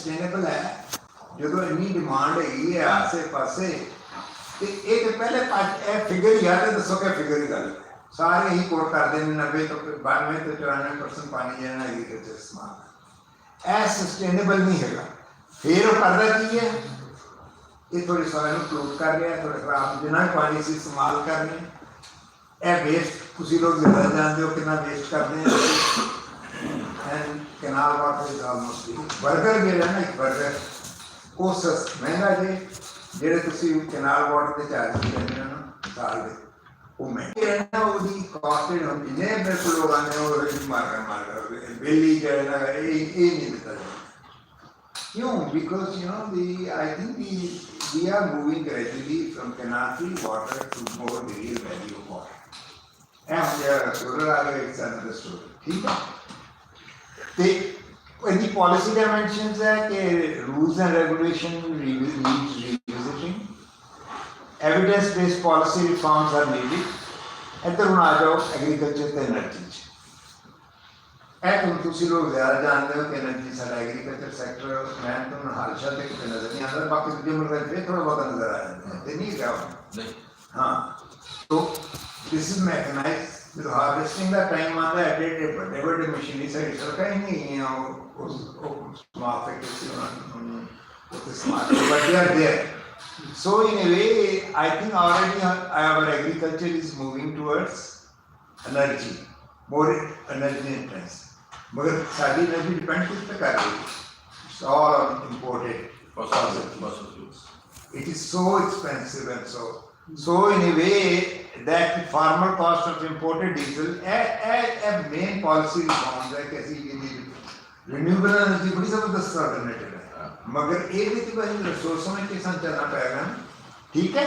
Sustainable है जो इन्नी डिमांड हैगी है आसे पासे तो ये तो पहले फिगर ही है दसो क्या फिगर ही गल सारे ही कोट करते हैं 90 तो 92 तो 94% पानी जो है एग्रीकल्चर इस्तेमाल है सस्टेनेबल नहीं है फिर वो करता की है ये थोड़ी सॉइल फ्लूट कर रहा है थोड़े खराब जिन्ना पानी से इस्तेमाल कर रहे हैं यह वेस्ट तुम लोग ज़्यादा जानते हो कितना वेस्ट करते हैं canal water is almost burger जो है ना एक बर्गर वो महंगा जे ਜਿਹੜੇ ਤੁਸੀਂ ਕੈਨਾਲ ਵਾਟਰ ਦੇ ਚਾਰਜ ਕਰਦੇ ਹੋ ਨਾ ਸਾਲ ਦੇ ਉਹ ਮਹਿੰਗੇ ਰਹਿਣਾ ਉਹਦੀ ਕਾਸਟ ਹੁੰਦੀ ਨੇ ਮੇਰੇ ਕੋਲ ਲੋਕਾਂ ਨੇ ਉਹ ਮਾਰ ਬਿੱਲੀ ਜਿਹੜਾ ਇਹ ਨਹੀਂ ਦਿੱਤਾ क्यों because you know I think we are moving gradually from canal water to more real value water and solar it's another story ठीक है तो in the policy dimensions है कि rules and regulation needs revisiting evidence based policy reforms are needed इधर आ जाओ agriculture ते energy तुम लोग ज़्यादा जानते हो कि एनर्जी सारा एग्रीकल्चर सेक्टर मैं तुम हर शब्द एक नज़र नहीं आता बाकी दूसरे मुल्क में थोड़ा बहुत नज़र आ जाता है नहीं क्या नहीं हाँ तो दिस इज मैकेनाइज्ड जो हार्वेस्टिंग का टाइम आता है बड़े बड़े मशीनरी साइड सरकार ही नहीं है उस smart factory smart but they are there so in a way I think already our agriculture is moving towards energy more energy intensive मगर सारी एनर्जी डिपेंड किस पे कर रही है it's all imported it is so expensive and so in a way that the farmer cost of imported diesel a main policy reforms है कैसी renewable energy बड़ी जबरदस्त अल्टरनेटिव है मगर ये भी तो कहीं रिसोर्सों में किसान चलना पड़ेगा ठीक है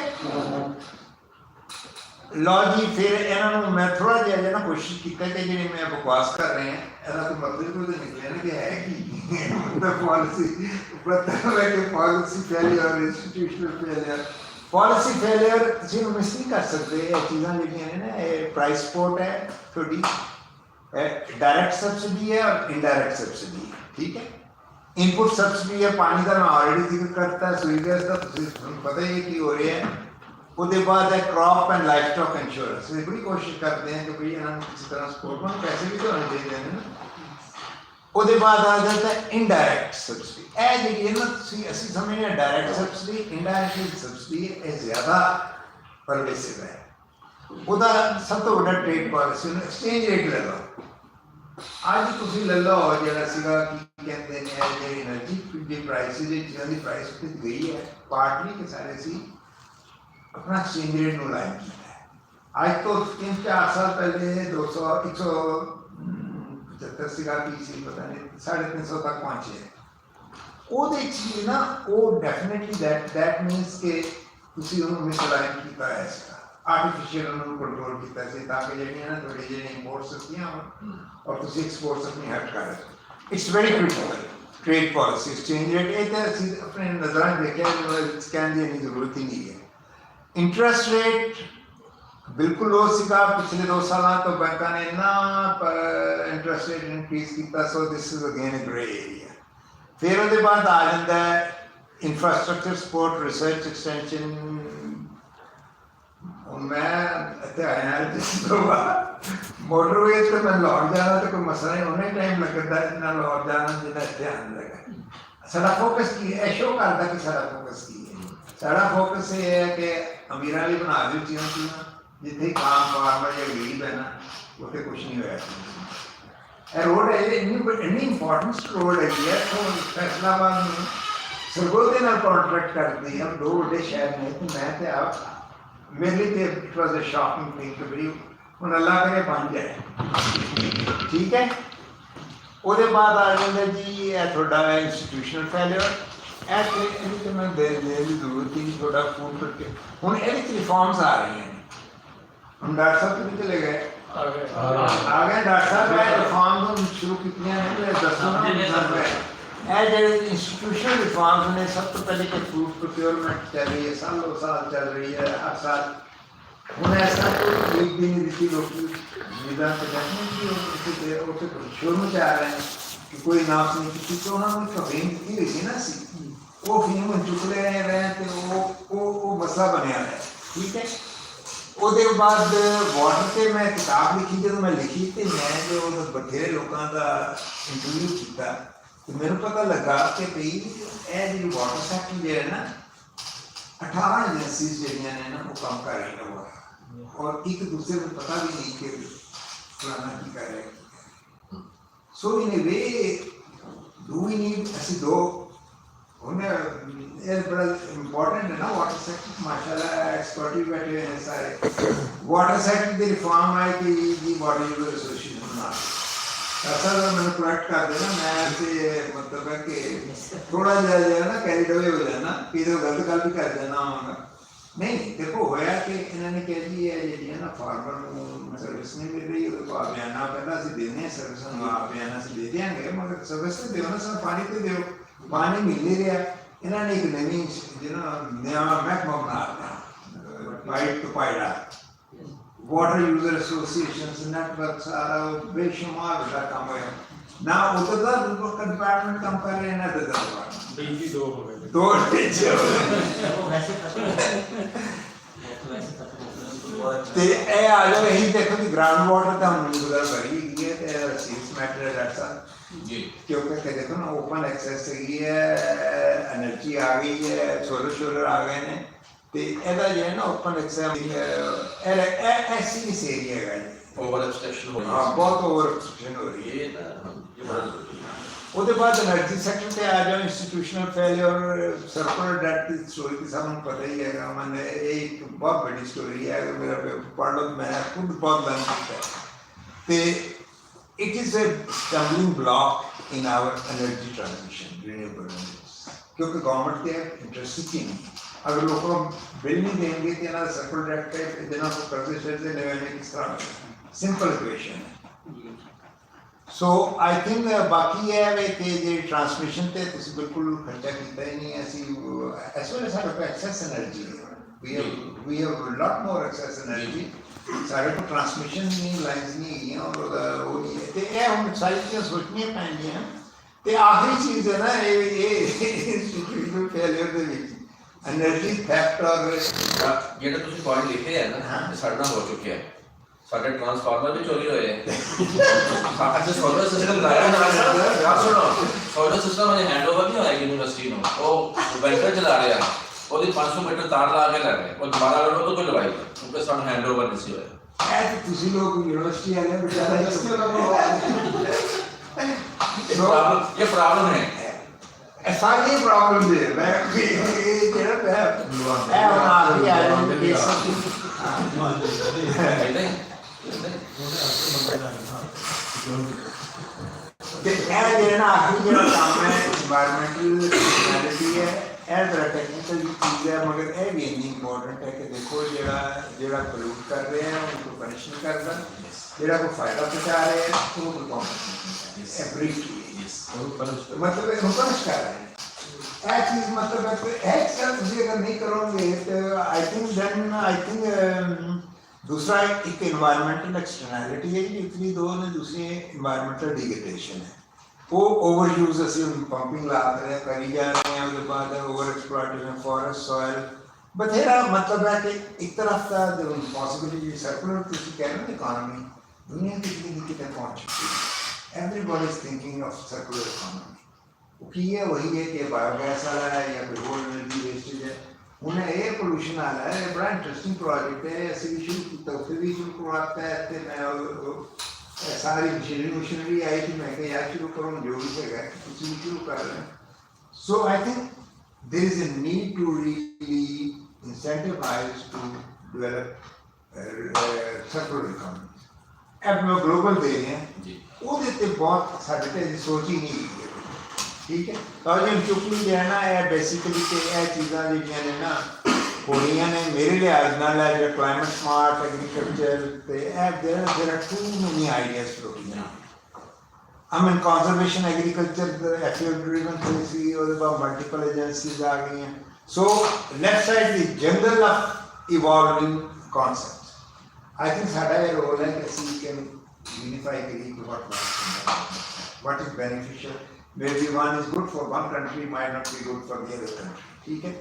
लो जी फिर इन्होंने मैं थोड़ा जिहा ना कोशिश की कि जी मैं बकवास कर रहे हैं ਇਹਦਾ तो मतलब तो निकले ना कि है कि पॉलिसी पता है कि policy failure institutional failure policy failure किसी को मिस नहीं कर सकते ये चीज़ां जिहड़ियां ने ना प्राइस सपोर्ट है थोड़ी डायरेक्ट सब्सिडी है और इनडायरेक्ट सब्सिडी है ठीक है इनपुट सब्सिडी है पानी का मैं ऑलरेडी जिक्र करता है सुई गैस का पता ही कि हो रही है उसके बाद है crop and life stock insurance बड़ी कोशिश करते हैं कि भाई इन्होंने किसी तरह सपोर्ट में पैसे भी तो होने चाहिए ना उसके बाद आ जाता है इनडायरेक्ट सब्सिडी यह जी ना असी समझने डायरेक्ट सब्सिडी इनडायरेक्ट सब्सिडी ये ज़्यादा परवेसिव है उसका सब तो बड़ा ट्रेड पॉलिसी एक्सचेंज रेट ले लो अज तुम ले लो जरा कहते हैं जी एनर्जी की प्राइस चीज़ों की प्राइस गई है पार्टली के सारे सी अपना एक्सचेंज रेट को लाइन किया है आज तो 3-4 साल पहले 200 175 सिगा पीसी पता नहीं 350 तक पहुंचे वो देखिए ना वो डेफिनेटली दैट मींस के ਤੁਸੀਂ ਉਹਨੂੰ ਮਿਸਲਾਈਨ ਕੀਤਾ ਹੈ ਆਰਟੀਫੀਸ਼ੀਅਲ ਉਹਨੂੰ ਕੰਟਰੋਲ ਕੀਤਾ ਸੀ ਤਾਂ ਕਿ ਜਿਹੜੀਆਂ ਨਾ ਤੁਹਾਡੀ ਜਿਹੜੀ ਇੰਪੋਰਟਸ ਹੁੰਦੀਆਂ ਔਰ ਤੁਸੀਂ ਐਕਸਪੋਰਟਸ ਆਪਣੀ ਹਟ ਕਰ ਰਹੇ it's very critical trade policy exchange rate ये तो असं अपने नज़र देखा कहने की इन्नी जरूरत ही नहीं है इंटरस्ट रेट बिल्कुल लो सीगा पिछले 2 साल तो बैंकों ने इन्ना इंटरस्ट रेट इंक्रीज किया so this is again A grey area फिर उसके बाद आ जाता है इंफ्रास्ट्रक्चर सपोर्ट रिसर्च एक्सटेंशन मैं इतने आया जिस मोटरवे तो मैं लाहौर जाना तो कोई मसला नहीं उन्हें टाइम लगता है जितना लाहौर जाना जितना इतने आने लगा सारा फोकस की है शो करता कि सारा फोकस की सारा फोकस ये है कि अमीर भी बना दी चीज़ों जिथे काम फार्मर या गरीब है ना उत्थे कुछ नहीं होया रोड है इन्नी इंपॉर्टेंट रोड है तो फैसलाबाद में सरगोल के नाल कॉन्ट्रैक्ट करती हम 2 बड़े शहर में तो मैं तो आप मेरे लिए it was a shocking thing कि बड़ी हुण अल्लाह करे बन जाए ठीक है उसके बाद आ जाता जी थोड़ा इंस्टीट्यूशनल फेलियर तो मैं देने की जरूरत ही नहीं थोड़ा फोन करके हूँ ये रिफॉर्म्स आ रही हैं हम डॉक्टर साहब तो भी चले गए आ गए डॉक्टर साहब रिफॉर्म्स शुरू की दसों इंस्टीट्यूशनल रिफॉर्म्स ने सब तो पहले कि फूड प्रोक्योरमेंट चल रही है सालों साल चल रही है हर साल हूँ ऐसा कोई एक भी नहीं दी लोग निदान शुरू में आ रहे हैं ਕਿ ਕੋਈ ਨਾਮ ਨਹੀਂ ਕੀਤੀ ਕਿ ਉਹਨਾਂ ਨੂੰ ਇੱਕ ਫੇਮ ਦਿੱਤੀ ਹੋਈ ਸੀ ਨਾ ਸੀ ਉਹ ਫੇਮ ਚੁੱਕ ਲੈ ਰਹੇ ਤੇ ਉਹ ਮਸਲਾ ਬਣਿਆ ਹੈ ਠੀਕ ਹੈ। ਉਹਦੇ ਬਾਅਦ ਵਾਟਰ 'ਤੇ ਮੈਂ ਕਿਤਾਬ ਲਿਖੀ ਜਦੋਂ ਮੈਂ ਲਿਖੀ ਤੇ ਮੈਂ ਜੋ ਬਥੇਰੇ ਲੋਕਾਂ ਦਾ ਇੰਟਰਵਿਊ ਕੀਤਾ ਤੇ ਮੈਨੂੰ ਪਤਾ ਲੱਗਾ ਕਿ ਭਈ ਇਹ ਜਿਹੜੀ ਵਾਟਰ ਸੈਕਟਰ ਜਿਹੜਾ ਨਾ 18 ਏਜੰਸੀਜ਼ ਜਿਹੜੀਆਂ ਨੇ ਨਾ ਉਹ ਕੰਮ ਕਰ ਰਹੀਆਂ ਹੋਇਆ ਔਰ ਇੱਕ ਦੂਸਰੇ ਨੂੰ ਪਤਾ ਵੀ ਨਹੀਂ ਕਿ ਫਲਾਣਾ ਕੀ ਕਰ ਰਿਹਾ। ਸੋ ਇਨ ਏ ਵੇ ਡੂ ਵੀ ਨੀਡ ਅਸੀਂ ਦੋ ਹੁਣ ਇਹ ਬੜਾ ਇੰਪੋਰਟੈਂਟ ਹੈ ਨਾ ਵਾਟਰ ਸੈਕਟਰ ਮਾਸ਼ਾਅੱਲਾ ਐਕਸਪਰਟ ਵੀ ਬੈਠੇ ਹੋਏ ਸਾਰੇ ਵਾਟਰ ਸੈਕਟਰ ਦੀ ਰਿਫਾਰਮ ਆਈ ਕਿ ਜੀ ਵਾਟਰ ਯੂਜ਼ਰ ਐਸੋਸੀਏਸ਼ਨ ਬਣਾ ਅਸਲ ਮੈਨੂੰ ਕਰੈਕਟ ਕਰ ਦੇਣਾ ਮੈਂ ਤੇ ਮਤਲਬ ਹੈ ਕਿ ਥੋੜਾ ਜਿਹਾ ਨਾ ਕੈਰੀਡ ਅਵੇ ਹੋ ਜਾਣਾ ਕਿ ਇਹ ਗਲਤ ਗੱਲ ਵੀ ਕਰ ਜਾਣਾ ਹੋਗਾ ਨਹੀਂ ਦੇਖੋ ਹੋਇਆ ਕਿ ਇਹਨਾਂ ਨੇ ਕਿਹਾ ਜੀ ਇਹ ਜਿਹੜੀਆਂ ਨਾ ਫਾਰਮਰ ਨੂੰ ਸਰਵਿਸ ਨਹੀਂ ਮਿਲ ਰਹੀ ਉਹਦੇ ਕੋਲ ਬਿਆਨਾ ਪਹਿਲਾਂ ਅਸੀਂ ਦਿੰਦੇ ਹਾਂ ਸਰਵਿਸ ਨੂੰ ਆਪ ਬਿਆਨਾ ਅਸੀਂ ਦੇ ਦਿਆਂਗੇ ਮਗਰ ਸਰਵਿਸ ਤੇ ਦਿਓ ਨਾ ਸਾਨੂੰ ਪਾਣੀ ਤੇ ਦਿਓ ਪਾਣੀ ਮਿਲ ਨਹੀਂ ਰਿਹਾ ਇਹਨਾਂ ਨੇ ਇੱਕ ਨਵੀਂ ਜਿਹੜਾ ਨਵਾਂ ਮਹਿਕਮਾ ਬਣਾ ਦਿੱਤਾ ਪਾਈਪ ਤੋਂ ਪਾਈੜਾ वाटर यूजर एसोसिएशंस नेटवर्क सारा बेशुमार बड़ा काम है ना उधर का डिपार्टमेंट काम कर रहे हैं ना इधर डिपार्टमेंट डीजी दो डीजी ते ए आ जाओ यही देखो कि ग्राउंड वाटर तो हम उधर भरी गई है ते सीस मैटर है डॉक्टर साहब जी क्योंकि क्या देखो ना ओपन एक्सेस है एनर्जी आ गई है सोलर आ गए हैं ਤੇ ਇਹਦਾ ਜਿਹੜਾ ਨਾ ਓਪਨ ਐਕਸੈਸ ਐਸੀ ਇਸ ਏਰੀਆ ਹੈਗਾ ਜੀ ਓਵਰ ਐਕਸਟੈਂਸ਼ਨ ਹੋ ਰਹੀ ਹੈ ਬਹੁਤ ਓਵਰ ਐਕਸਟੈਂਸ਼ਨ ਹੋ ਰਹੀ ਹੈ ਇਹ ਬੜਾ ਉਹਦੇ ਬਾਅਦ એનર્ਜੀ ਸੈਕਟਰ ਤੇ ਆ ਜਾਓ institutional failure circular that the story ਤਾਂ ਸਾਨੂੰ ਪਤਾ ਹੀ ਹੈਗਾ ਮੈਨੇ ਇਹ ਇੱਕ ਬਹੁਤ ਵੱਡੀ ਸਟੋਰੀ ਹੈ ਅਗਰ ਮੇਰਾ ਪੜ੍ਹ ਲਓ ਮੈਂ ਖੁਦ ਬਹੁਤ ਲਰਨ ਕੀਤਾ ਤੇ it is a stumbling block in our energy transition renewable ਕਿਉਂਕਿ ਗਵਰਨਮੈਂਟ ਦੇ ਇੰਟਰਸਟ ਹੀ ਨਹੀਂ अगर लोग बिल नहीं देंगे तो ना सर्कल डायरेक्ट है देना तो कर्जे चलते लेवल में किस तरह सिंपल इक्वेशन है सो आई थिंक बाकी है वे कि जे ट्रांसमिशन ते तुसी बिल्कुल खर्चा कीता ही नहीं ऐसी एज वेल एज साडे excess energy we have lot more excess energy साडे को ट्रांसमिशन नहीं लाइंस नहीं है और वो नहीं है ते ये हम सारी चीज़ें सोचनी पैंदियां ते आखिरी चीज़ है ना ये institutional failure they which energy theft और ਜਿਹੜਾ ਤੁਸੀਂ ਪੁਆਇੰਟ ਲਿਖੇ ਹੈ ਨਾ ਸਾਡੇ ਨਾਲ ਹੋ ਚੁੱਕਿਆ ਹੈ ਸਾਡੇ ਟਰਾਂਸਫਾਰਮਰ ਵੀ ਚੋਰੀ ਹੋਏ ਹੈ ਸਾਡੇ ਸੋਲਰ ਸਿਸਟਮ ਲਾਇਆ ਨਾ ਯਾਰ ਸੁਣੋ ਸੋਲਰ ਸਿਸਟਮ ਅਜੇ ਹੈਂਡਓਵਰ ਨਹੀਂ ਹੋਇਆ ਯੂਨੀਵਰਸਿਟੀ ਨੂੰ ਉਹ ਵੈਂਟਰ ਚਲਾ ਰਿਹਾ ਉਹਦੀ 500 ਮੀਟਰ ਤਾਰ ਲਾ ਕੇ ਲੈ ਰਹੇ ਉਹ ਦੁਬਾਰਾ ਲੋੜ ਤੋਂ ਲਵਾਈ ਕਿਉਂਕਿ ਸਾਨੂੰ ਹੈਂਡਓਵਰ ਨਹੀਂ ਸੀ ਹੋਇਆ ਐ ਤੁਸੀਂ ਲੋਕ ਯੂਨੀਵਰਸਿਟੀ ਵਾਲੇ ਵਿਚਾਰਾ ये प्रॉब्लम है सारी प्रॉब्लम है मैं ये जेड़ा है बना दिया है ये ते ए जेड़ा आखिरी जेड़ा काम है एनवायरमेंटल पर्सनैलिटी है ए बड़ा टेक्निकल चीज है मगर ये भी इंपॉर्टेंट है कि देखो जेड़ा पोल्यूट कर रहे हैं उनको पनिश नहीं करना जेड़ा को फायदा पहुंचा रहे हैं तो उनको एवरी मतलब पनिश कर रहे हैं एक चीज मतलब एक चीज तुझे अगर नहीं करोगे तो आई थिंक दूसरा एक एनवायरमेंटल एक्सटर्नैलिटी है इतनी दो ने दूसरी एनवायरमेंटल डिग्रेडेशन है वो ओवर यूज ਅਸੀਂ ਪੰਪਿੰਗ ਲਾ ਰਹੇ ਕਰੀ ਜਾ ਰਹੇ हैं उसके बाद ओवर एक्सप्लॉइटेशन फॉरेस्ट सॉइल बथेरा मतलब है कि एक तरफ का पॉसिबिलिटी सर्कुलर किसी कह रहे इकोनॉमी दुनिया की कितने पहुंच चुकी है everybody is thinking of circular economy वो की है वही है कि बायोगैस वाला है या फिर ओल्ड एनर्जी वेस्टेज है उन्हें एयर पोल्यूशन आ रहा है बड़ा इंटरेस्टिंग प्रोजेक्ट है ऐसे भी शुरू किया फिर भी शुरू करवाता है मैं सारी मशीनरी आई थी मैं यार शुरू करूँ जो भी जगह कुछ भी शुरू कर रहे हैं so I think there is a need to really incentivize to develop circular economy अब मैं ग्लोबल दे रहे हैं वो देते बहुत साढ़े ते सोच ही नहीं ठीक है तो जो चुपली रहना है बेसिकली तो यह चीज़ा जी ने ना होनिया ने मेरे लिहाज नाल है जो climate smart agriculture there are too many ideas floating I mean conservation agriculture FL driven policy और बाद मल्टीपल एजेंसीज आ गई हैं so left side the jungle of evolving concept I think साडा ये रोल है कि ਅਸੀਂ कैन यूनिफाई करिए कि what what is beneficial. Maybe one is good for one country, might not be good for the other country. ठीक है?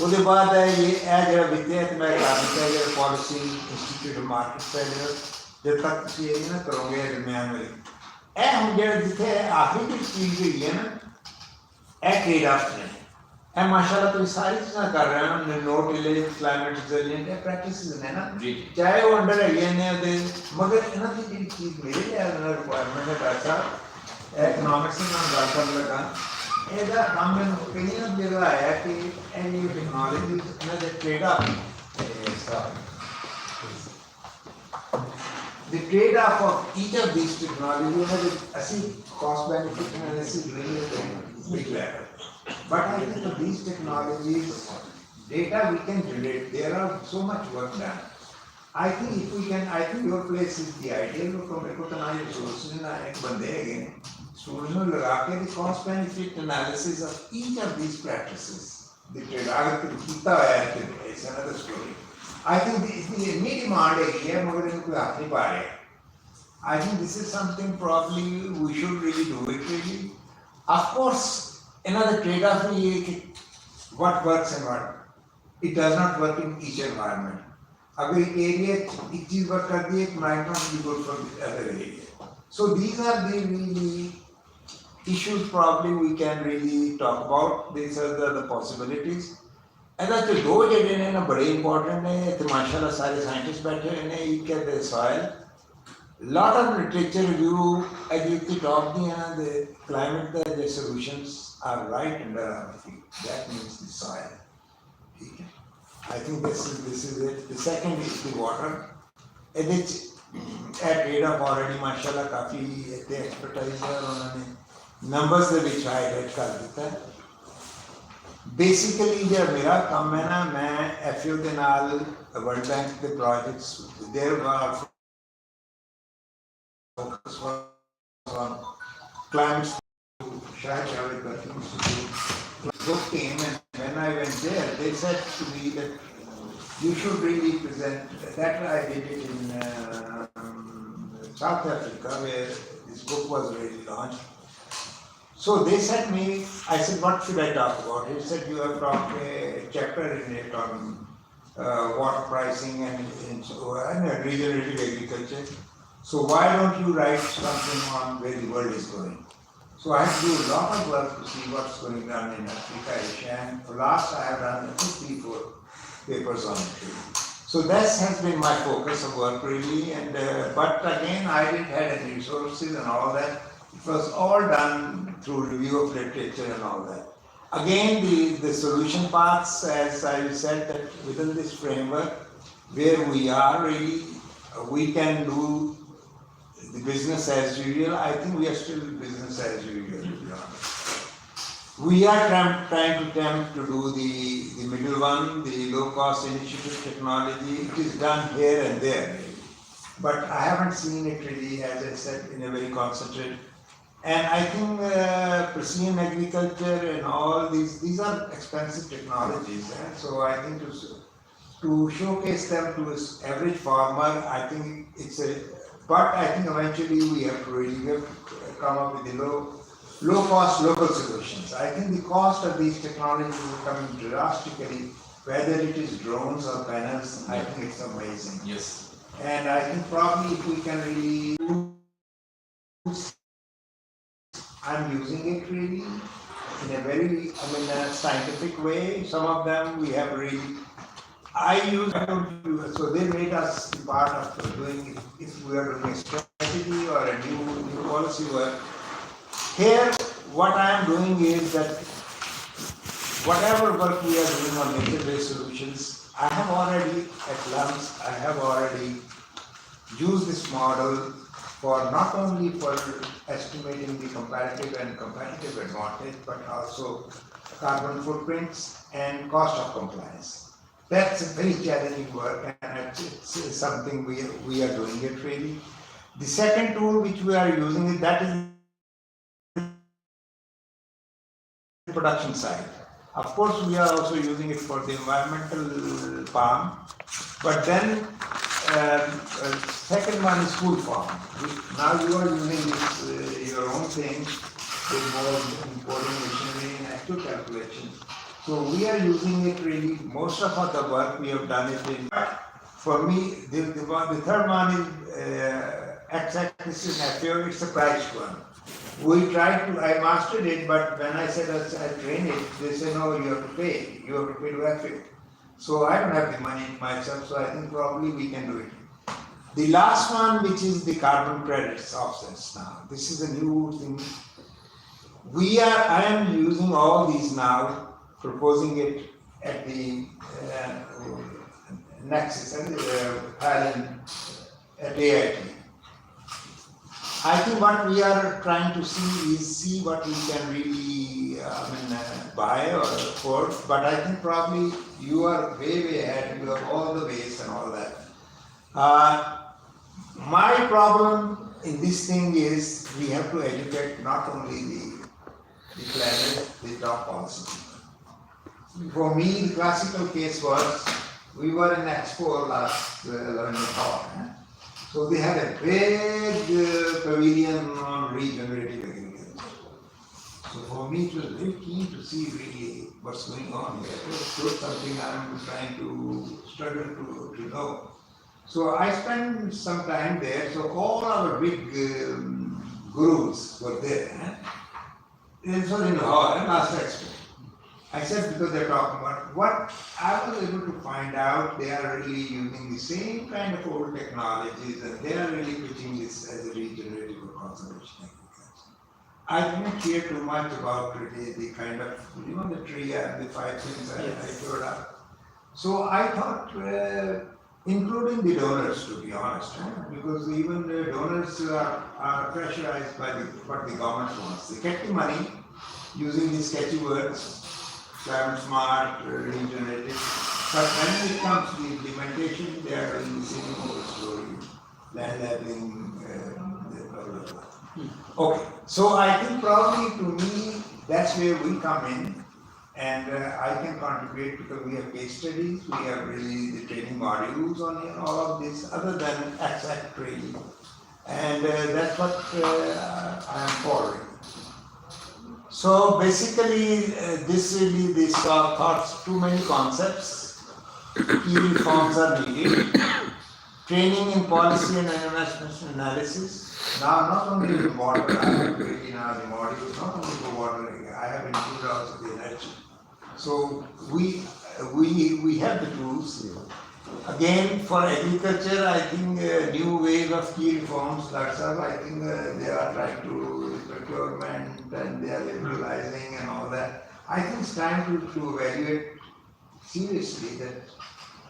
उसके बाद है ये जो वित्तीय मैं कहता है पॉलिसी इंस्टीट्यूट मार्केट फैलियर जब तक ये ना करोगे दरमियान में ए हम जो जिथे आखिरी चीज हुई है ना ए ट्रेड ऑफ ने ए माशाल्लाह तो सारी चीज़ें कर रहे हैं नो टिलेज क्लाइमेट रिजिलिएंट ए प्रैक्टिसेस है ना चाहे वो अंडर है ने मगर इन्हां दी चीज मेरे लिए रिक्वायरमेंट है पैसा इकोनॉमिक्स में हम बात कर लगा ਇਹਦਾ ਕੰਮ ਮੈਨੂੰ ਕਈਆਂ ਜਗ੍ਹਾ ਆਇਆ ਕਿ ਇਹ ਟੈਕਨੋਲੋਜੀ ਇਹਨਾਂ ਦੇ trade of the trade off of each of these technologies ਅਸੀਂ cost benefit analysis doing it at big level, but I think of these technologies data we can generate, there are so much work done. I think your place is the ideal look मेरे को तो ना ये सोचने ना एक बंदे हैं स्टूडेंट्स ने लगा के the cost benefit analysis of each of these practices the trade अगर कुछ कितना है it's another story. I think the इतनी डिमांड है मगर इनको हाथ नहीं पा रहे. I think this is something probably we should really do it really. Of course another trade-off है ये कि what works and what it does not work in each environment. अगर एक एरिया एक चीज वर्क कर दी it might not be good for the other area. So these are the really issues probably we can really talk about. These are the possibilities. And that's the दो जगह ने ना बड़े important है तो माशाल्लाह सारे साइंटिस्ट बैठे हैं ने एक है the soil. Lot of literature review as you talk the climate the solutions are right under our feet. That means the soil. Okay. I think this is it. The second is the water. It's a trade off already mashallah काफी इतने expertise है और उन्होंने numbers से भी highlight कर देता है. Basically जो मेरा काम है ना मैं FAO के नाल World Bank के projects there were focus on climate शायद working institute. Book came and when I went there, they said to me that you should really present. That I did it in South Africa where this book was really launched. So they said me, I said, what should I talk about? He said, you have talked a chapter in it on water pricing and regenerative agriculture. So why don't you write something on where the world is going? So I have to do a lot of work to see what's going on in Africa, Asia, and for last I have done 54 papers on it. So this has been my focus of work really, and but again I didn't have any resources and all that. It was all done through review of literature and all that. Again, the solution paths, as I said, that within this framework, where we are really, we can do the business as usual. I think we are still business as usual, to be honest. We are trying to do the middle one, the low-cost initiative technology. It is done here and there, really. But I haven't seen it really, as I said, in a very concentrated. And I think precision agriculture and all these are expensive technologies. So I think to showcase them to an average farmer, I think it's a. But I think eventually we have to come up with the low-cost local solutions. I think the cost of these technologies is coming drastically, whether it is drones or panels, I think it's amazing. Yes. And I think probably if we can really use, I'm using it really in a very, scientific way. Some of them we have really, I don't use, so they made us part of doing it. If we are doing a strategy or a new policy work. Here, what I am doing is that whatever work we are doing on nature-based solutions, I have already, at LUMS, I have already used this model for not only for estimating the comparative advantage, but also carbon footprints and cost of compliance. That's a very challenging work, and it's something we are doing it really. The second tool which we are using is that is the production side. Of course, we are also using it for the environmental palm, but then second one is full form. Now you are using this, your own thing with more importing machinery and actual calculations. So we are using it really, most of the work we have done it in. For me, the third one is x-axis is FAO, it's a price one. We tried to, I mastered it, but when I said I train it, they say no, you have to pay to FAO. So I don't have the money myself, so I think probably we can do it. The last one, which is the carbon credits offsets now. This is a new thing. I am using all these now, proposing it at the Nexus and Thailand at AIT. I think what we are trying to see what we can really buy or afford, but I think probably you are way ahead, you have all the base and all that. My problem in this thing is we have to educate not only the planet, the top policy. For me, the classical case was, we were in Expo last talk. So they had a big pavilion on regenerative agriculture. So for me, it was very keen to see really what's going on here. It's something I'm trying to struggle to know. So I spent some time there. So all our big gurus were there. This was in Lahore, last Expo. I said because they're talking about what I was able to find out, they are really using the same kind of old technologies and they are really pitching this as a regenerative or conservation agriculture. I didn't care too much about really the kind of, the tree and the 5 things I showed up. So I thought, including the donors to be honest, because even the donors are pressurized by what the government wants. They get the money using these sketchy words, climate smart, regenerative. But when it comes to the implementation, they are doing the same old story, land labeling, blah, blah, blah. Okay, so I think probably to me, that's where we come in, and I can contribute because we have case studies, we have really the training modules on all of this, other than exact training. And that's what I am following. So basically, this thoughts too many concepts, key reforms are needed, training in policy and investment analysis. Now, not only the water, I have created now the modules, not only the water, I have included also the energy. So we have the tools. Again, for agriculture, I think new wave of key reforms, that's all. I think they are trying to procurement and they are liberalizing and all that. I think it's time to evaluate seriously that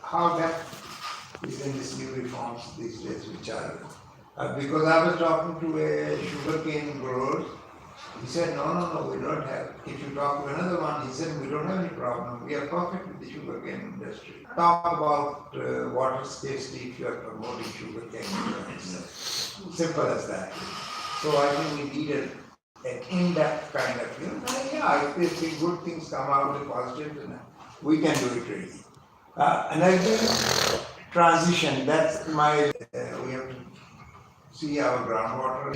how that is in these new reforms these days, which are because I was talking to a sugarcane grower. He said, no, we don't have. If you talk to another one, he said, we don't have any problem. We are perfect with the sugarcane industry. Talk about water scarcity if you are promoting sugarcane. Simple as that. So I think we need an in-depth kind of, if the good things come out, the positive, we can do it really. Another transition, that's my, we have to see our groundwater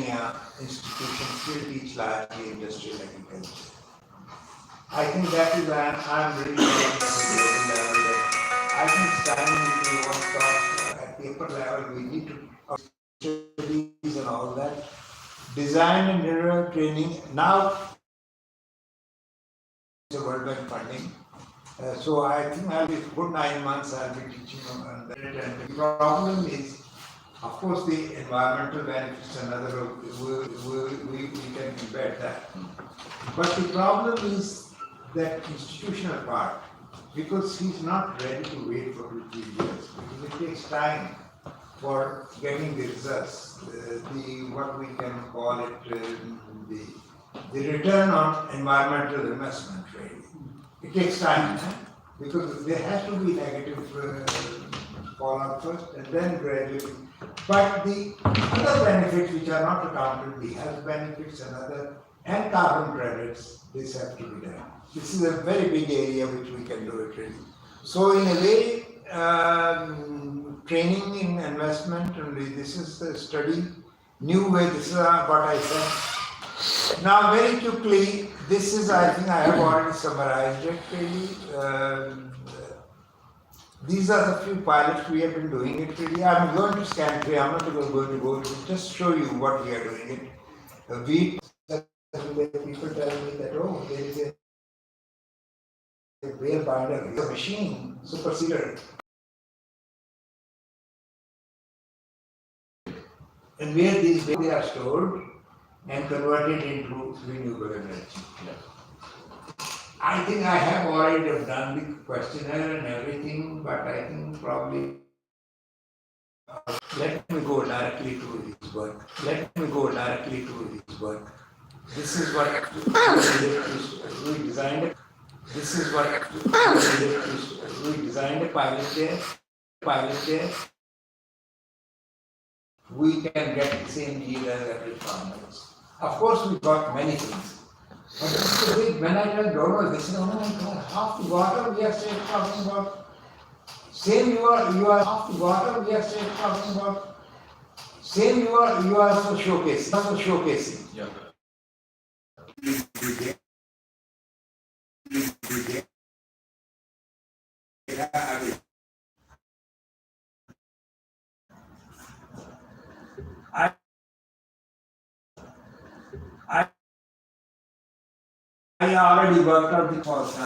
institutions still teach largely industrial agriculture. I think that is why I'm really at the global level that I think it's time if we want to talk at paper level, we need to studies and all that. Design and general training. Now, it's a World Bank funding. So I think I'll be good 9 months I'll be teaching on that. And the problem is, of course, the environmental benefits and other, we can embed that. But the problem is that institutional part, because he's not ready to wait for 2-3 years, because it takes time for getting the results, what we can call it, the return on environmental investment really. It takes time, because there has to be negative fallout first and then gradually. But the other benefits which are not accounted, the health benefits and carbon credits, this have to be done. This is a very big area which we can do it really. So in a way, training in investment only. This is the study, new way. This is what I said. Now, very quickly, this is, I think I have already summarized it really. These are the few pilots we have been doing it really. I'm going to scan through, I'm not going to go to just show you what we are doing it. People tell me that, oh, there is a whale binder, it's a machine, superseder. And where these they are stored and converted into renewable energy. I think I have already done the questionnaire and everything, but I think probably let me go directly to his work. Let me go directly to his work. This is what we designed it. This is what we designed a pilot there. We can get the same yield as every farmer. Of course, we got many things. But this is big. When I tell donors, they say, oh my God, half the water we are still talking about. Same you are half the water we are still talking about. Same you are also showcasing. Yeah. I already worked out the cost.